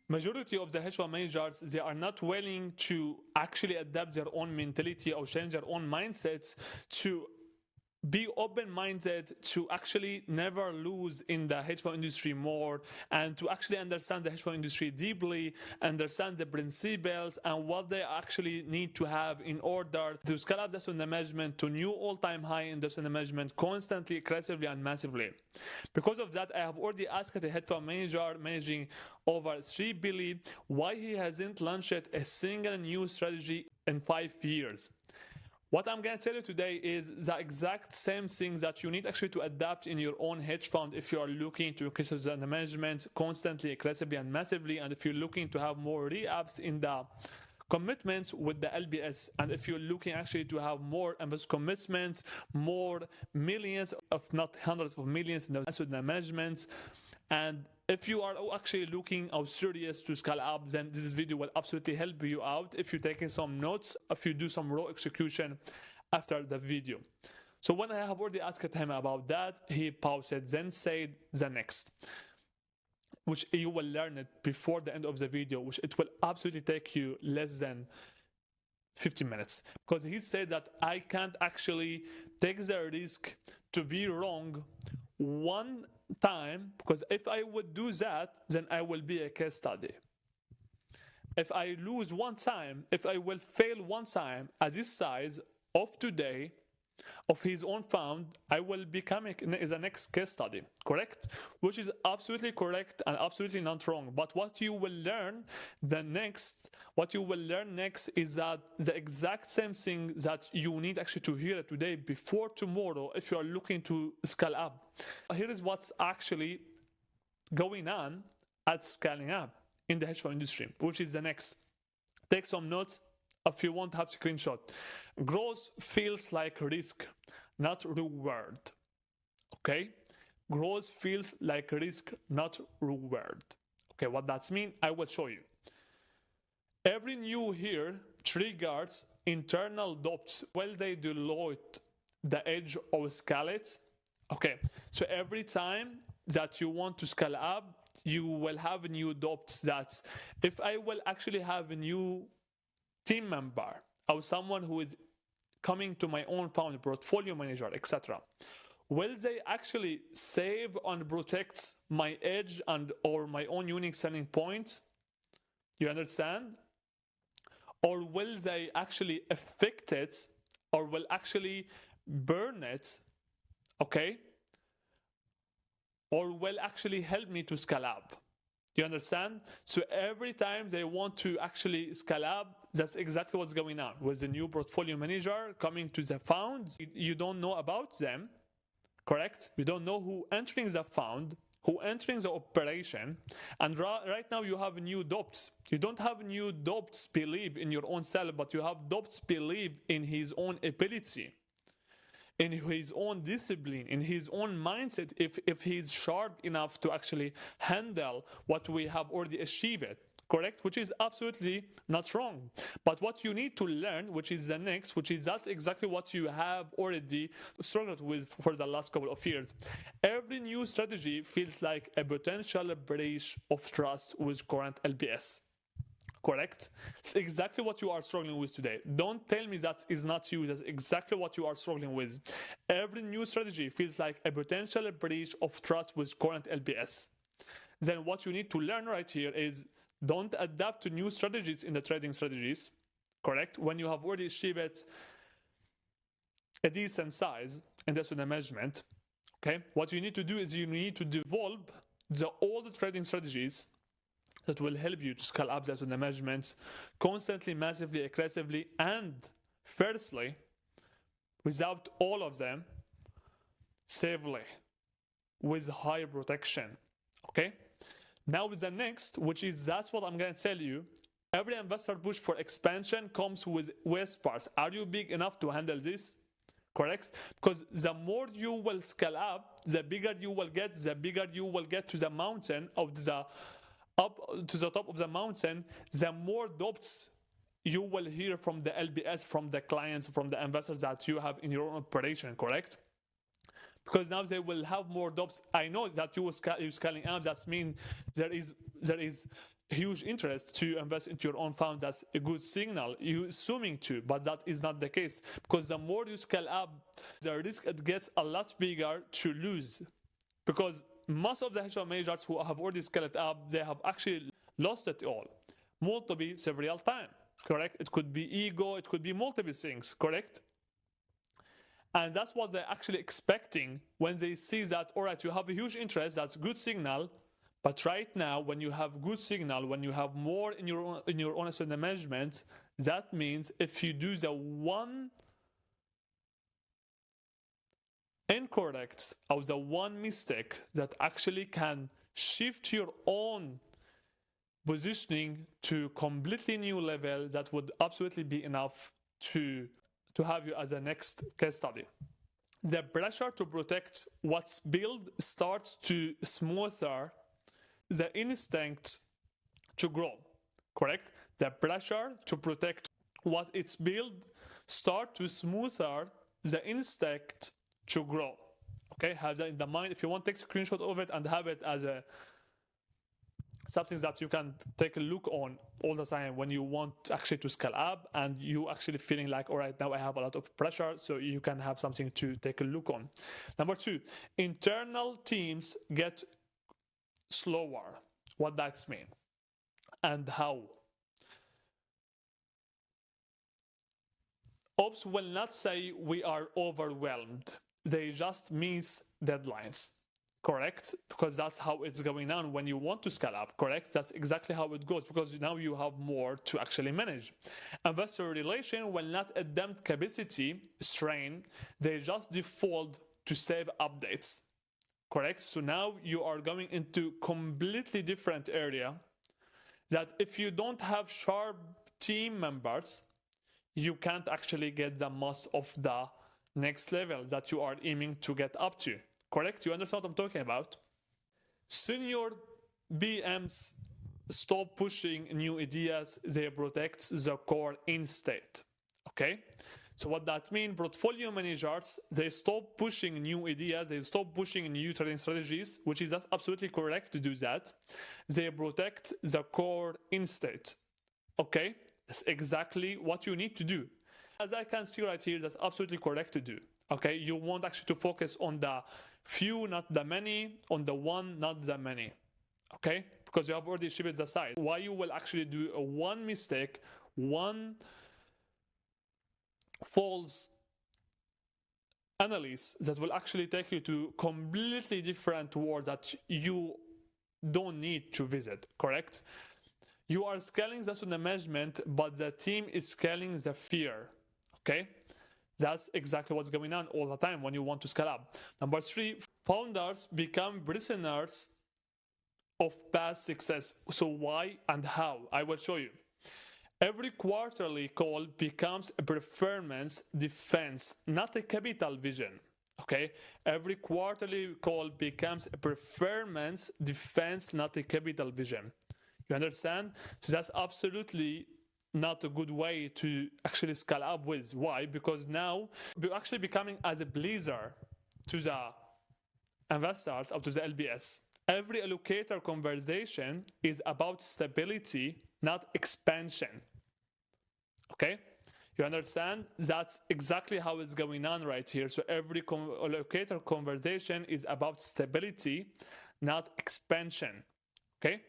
majority of the hedge fund managers, they are not willing to actually adapt their own mentality or change their own mindsets to be open-minded, to actually never lose in the hedge fund industry more, and to actually understand the hedge fund industry deeply, understand the principles and what they actually need to have in order to scale up the under management to new all-time high in the under management constantly, aggressively, and massively. Because of that, I have already asked a hedge fund manager managing over 3 billion why he hasn't launched a single new strategy in 5 years. What I'm going to tell you today is the exact same thing that you need actually to adapt in your own hedge fund if you are looking to increase the management constantly, aggressively, and massively, and if you're looking to have more re-ups in the commitments with the LBS, and if you're looking actually to have more invest commitments, more millions, if not hundreds of millions in the asset management. And if you are actually looking or serious to scale up, then this video will absolutely help you out if you're taking some notes, if you do some raw execution after the video. So when I have already asked him about that, he paused it, then said the next, which you will learn it before the end of the video, which it will absolutely take you less than 15 minutes. Because he said that I can't actually take the risk to be wrong one time, because if I would do that, then I will be a case study. If I lose one time, if I will fail one time at this size of today, of his own fund, I will become the next case study, correct? Which is absolutely correct and absolutely not wrong. But what you will learn next is that the exact same thing that you need actually to hear today before tomorrow if you are looking to scale up. Here is what's actually going on at scaling up in the hedge fund industry, which is the next. Take some notes. If you want to have a screenshot. Growth feels like risk, not reward. Okay? Growth feels like risk, not reward. Okay, what that means, I will show you. Every new here triggers internal doubts. Will they dilute the edge or scale it? Okay, so every time that you want to scale up, you will have new doubts that if I will actually have a new team member or someone who is coming to my own fund, portfolio manager, etc., will they actually save and protect my edge and or my own unique selling points? You understand? Or will they actually affect it or will actually burn it? Okay? Or will actually help me to scale up? You understand? So every time they want to actually scale up, that's exactly what's going on with the new portfolio manager coming to the fund. You don't know about them, correct? You don't know who entering the fund, who entering the operation, and right now you have new doubts. You don't have new doubts believe in your own self, but you have doubts believe in his own ability, in his own discipline, in his own mindset, if he's sharp enough to actually handle what we have already achieved, correct? Which is absolutely not wrong. But what you need to learn, which is the next, which is that's exactly what you have already struggled with for the last couple of years. Every new strategy feels like a potential breach of trust with current LBS. Correct? It's exactly what you are struggling with today. Don't tell me that is not you. That's exactly what you are struggling with. Every new strategy feels like a potential breach of trust with current LBS. Then what you need to learn right here is don't adapt to new strategies in the trading strategies. Correct? When you have already achieved a decent size and that's in the measurement. Okay? What you need to do is you need to develop all the trading strategies that will help you to scale up that on the measurements constantly, massively, aggressively, and firstly, without all of them, safely, with high protection. Okay? Now with the next, which is that's what I'm going to tell you. Every investor push for expansion comes with whispers. Are you big enough to handle this? Correct? Because the more you will scale up, the bigger you will get to the mountain of the up to the top of the mountain, the more doubts you will hear from the LBS, from the clients, from the investors that you have in your own operation, correct? Because now they will have more doubts. I know that you scaling up, that means there is huge interest to invest into your own fund, that's a good signal. You're assuming to, but that is not the case, because the more you scale up, the risk it gets a lot bigger to lose, because most of the hedge fund managers who have already scaled up, they have actually lost it all multiple several times, correct? It could be ego, it could be multiple things, correct? And that's what they're actually expecting when they see that, all right, you have a huge interest, that's a good signal. But right now, when you have good signal, when you have more in your own asset management, that means if you do the one incorrect or the one mistake that actually can shift your own positioning to completely new level, that would absolutely be enough to have you as a next case study. The pressure to protect what's built starts to smoother the instinct to grow, correct? The pressure to protect what it's built start to smoother the instinct to grow. Okay, have that in the mind. If you want, take a screenshot of it and have it as a something that you can take a look on all the time when you want actually to scale up and you actually feeling like, all right, now I have a lot of pressure, so you can have something to take a look on. Number 2, internal teams get slower. What does mean and how? Ops will not say we are overwhelmed. They just miss deadlines, correct? Because that's how it's going on when you want to scale up, correct? That's exactly how it goes, because now you have more to actually manage. Investor relation will not adapt capacity strain. They just default to save updates, correct? So now you are going into completely different area that if you don't have sharp team members, you can't actually get the most of the next level that you are aiming to get up to, correct? You understand what I'm talking about? Senior BMs stop pushing new ideas. They protect the core instate, okay? So what that means, portfolio managers, they stop pushing new ideas, they stop pushing new trading strategies, which is absolutely correct to do that. They protect the core instate, okay? That's exactly what you need to do. As I can see right here, that's absolutely correct to do, okay? You want actually to focus on the few, not the many, on the one, not the many, okay? Because you have already shipped the size. Why you will actually do a one mistake, one false analysis that will actually take you to completely different worlds that you don't need to visit, correct? You are scaling the asset management, but the team is scaling the fear, okay? That's exactly what's going on all the time when you want to scale up. Number 3, founders become prisoners of past success. So why and how? I will show you. Every quarterly call becomes a performance defense, not a capital vision, okay? Every quarterly call becomes a performance defense, not a capital vision. You understand? So that's absolutely not a good way to actually scale up with. Why? Because now we're actually becoming as a pleaser to the investors or to the LBS. Every allocator conversation is about stability, not expansion. Okay? You understand? That's exactly how it's going on right here. So every allocator conversation is about stability, not expansion. Okay?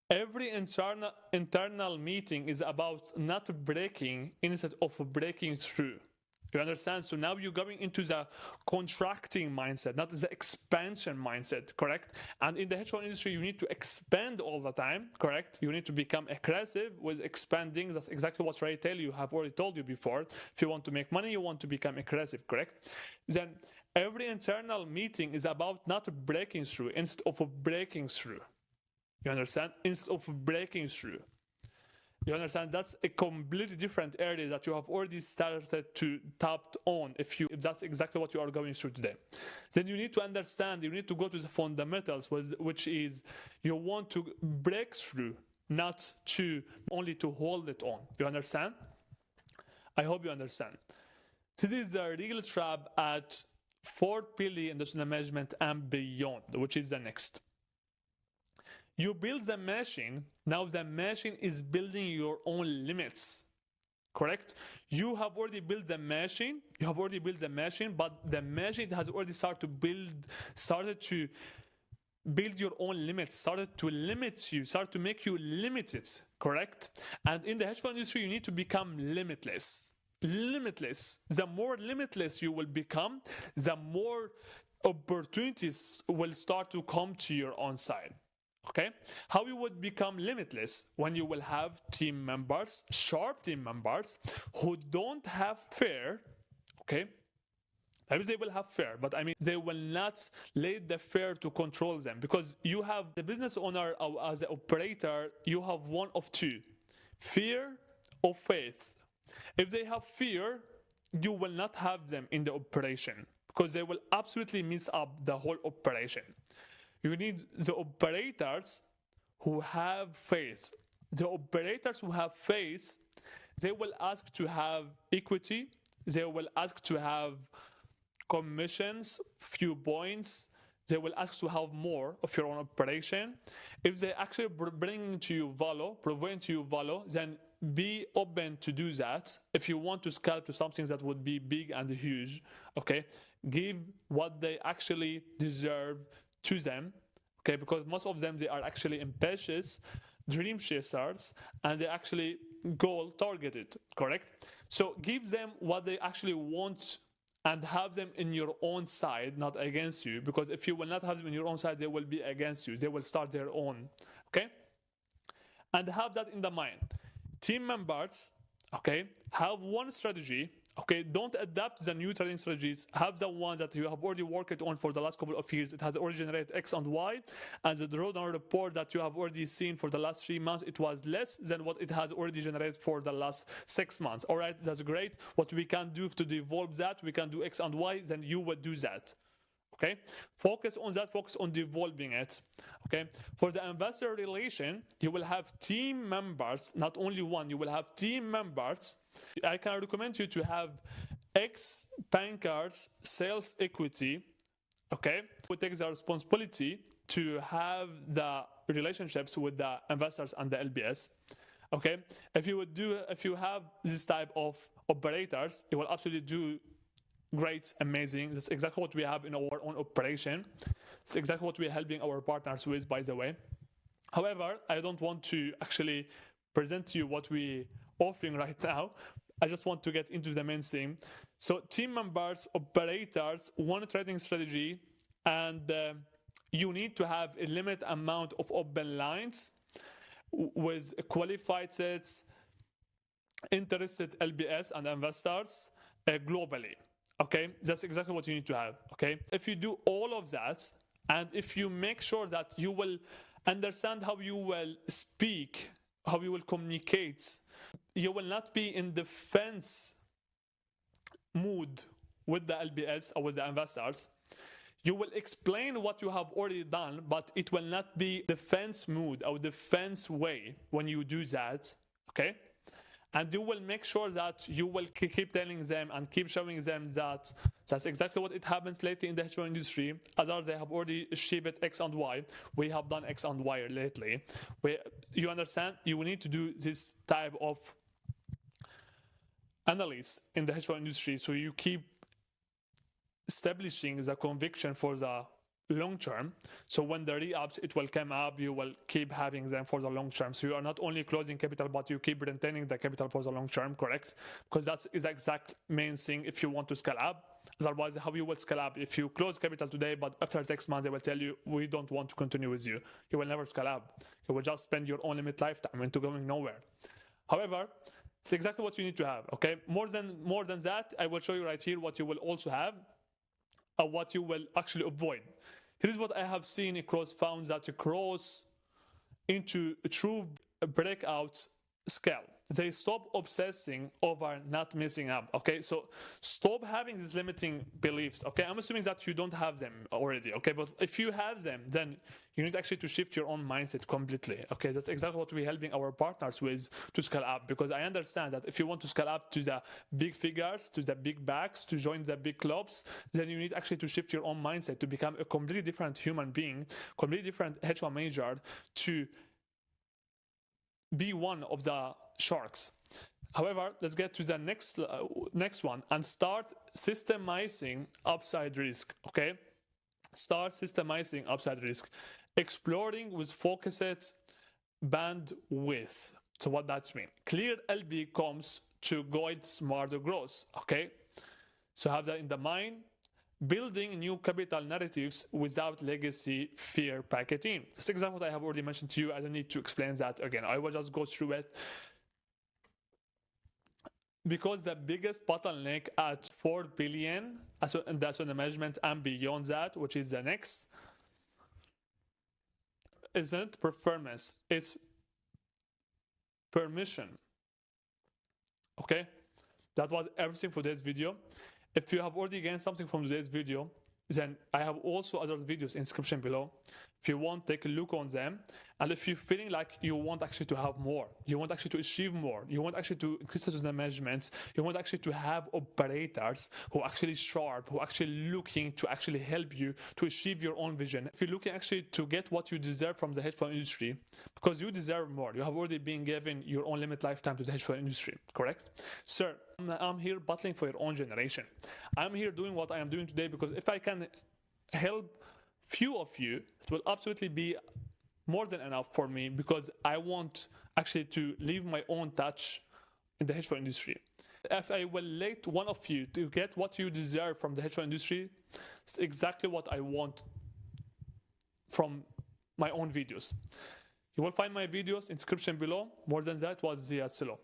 Every internal meeting is about not breaking instead of breaking through. You understand? So now you're going into the contracting mindset, not the expansion mindset, correct? And in the hedge fund industry, you need to expand all the time, correct? You need to become aggressive with expanding. That's exactly what retail you have already told you before. If you want to make money, you want to become aggressive, correct? Then every internal meeting is about not breaking through instead of breaking through. You understand? Instead of breaking through. You understand? That's a completely different area that you have already started to tap on if that's exactly what you are going through today. Then you need to understand, you need to go to the fundamentals, which is you want to break through, not to only to hold it on. You understand? I hope you understand. This is the real trap at 4 billion industrial management and beyond, which is the next. You build the machine. Now the machine is building your own limits. Correct? You have already built the machine. But the machine has already started to build your own limits, started to limit you, started to make you limited. Correct? And in the hedge fund industry, you need to become limitless. The more limitless you will become, the more opportunities will start to come to your own side. Okay, how you would become limitless? When you will have team members, sharp team members, who don't have fear. Okay, maybe they will have fear, but I mean they will not let the fear to control them, because you have the business owner as an operator. You have one of two: fear or faith. If they have fear, you will not have them in the operation, because they will absolutely mess up the whole operation. You need the operators who have faith. The operators who have faith, they will ask to have equity. They will ask to have commissions, few points. They will ask to have more of your own operation. If they actually bring to you value, provide to you value, then be open to do that. If you want to scale to something that would be big and huge, okay, give what they actually deserve to them, okay, because most of them, they are actually ambitious dream chasers, and they actually goal targeted. Correct? So give them what they actually want and have them in your own side, not against you, because if you will not have them in your own side, they will be against you. They will start their own. Okay, and have that in the mind. Team members, okay, have one strategy. Okay, don't adapt the new trading strategies. Have the ones that you have already worked on for the last couple of years. It has already generated X and Y, and the drawdown report that you have already seen for the last 3 months, it was less than what it has already generated for the last 6 months. All right, that's great. What we can do to develop that, we can do X and Y, then you would do that. Okay, focus on that, focus on developing it. Okay, for the investor relation, you will have team members, not only one, you will have team members. I can recommend you to have ex bankers, sales equity, okay, who takes the responsibility to have the relationships with the investors and the LBS. Okay, if you have this type of operators, it will absolutely do great, amazing. That's exactly what we have in our own operation. It's exactly what we're helping our partners with, by the way. However, I don't want to actually present to you what we're offering right now. I just want to get into the main thing. So team members, operators, one trading strategy, and you need to have a limited amount of open lines with qualified sets, interested LBS and investors globally. Okay, that's exactly what you need to have. Okay, if you do all of that, and if you make sure that you will understand how you will speak, how you will communicate, you will not be in defense mood with the LBS or with the investors. You will explain what you have already done, but it will not be defense mood or defense way when you do that. Okay, and you will make sure that you will keep telling them and keep showing them that that's exactly what it happens lately in the hedge fund industry. Others, they have already achieved X and Y. We have done X and Y lately. You understand? You will need to do this type of analysis in the hedge fund industry, so you keep establishing the conviction for the long term. So when the re-ups, it will come up, you will keep having them for the long term. So you are not only closing capital, but you keep retaining the capital for the long term, correct? Because that is the exact main thing if you want to scale up. Otherwise, how you will scale up? If you close capital today, but after 6 months, they will tell you, we don't want to continue with you. You will never scale up. You will just spend your own limit lifetime into going nowhere. However, it's exactly what you need to have, okay? More than that, I will show you right here what you will also have, what you will actually avoid. Here's what I have seen across funds that cross into a true breakout scale. they stop obsessing over not messing up. Okay, so stop having these limiting beliefs. Okay, I'm assuming that you don't have them already. Okay, but if you have them, then you need actually to shift your own mindset completely. Okay, that's exactly what we're helping our partners with to scale up, because I understand that if you want to scale up to the big figures, to the big bags, to join the big clubs, then you need actually to shift your own mindset to become a completely different human being, completely different hedge fund manager, to be one of the sharks. However, let's get to the next one and start systemizing upside risk. Okay, start systemizing upside risk, exploring with focused bandwidth. So what that's mean? Clear LB comes to guide smarter growth. Okay, so have that in the mind. Building new capital narratives without legacy fear packaging. That's exactly what I have already mentioned to you. I don't need to explain that again. I will just go through it. Because the biggest bottleneck at 4 billion, and that's on the management and beyond that, which is the next, isn't performance, it's permission. Okay, that was everything for this video. If you have already gained something from today's video, then I have also other videos in the description below. If you want, take a look on them. And if you're feeling like you want actually to have more, you want actually to achieve more, you want actually to increase the management, you want actually to have operators who are actually sharp, who are actually looking to actually help you to achieve your own vision. If you're looking actually to get what you deserve from the hedge fund industry, because you deserve more, you have already been given your own limit lifetime to the hedge fund industry, correct? Sir, I'm here battling for your own generation. I'm here doing what I am doing today because if I can help few of you, it will absolutely be more than enough for me, because I want actually to leave my own touch in the hedge fund industry. If I will let one of you to get what you deserve from the hedge fund industry, it's exactly what I want from my own videos. You will find my videos in the description below. More than that was Ziad Silo.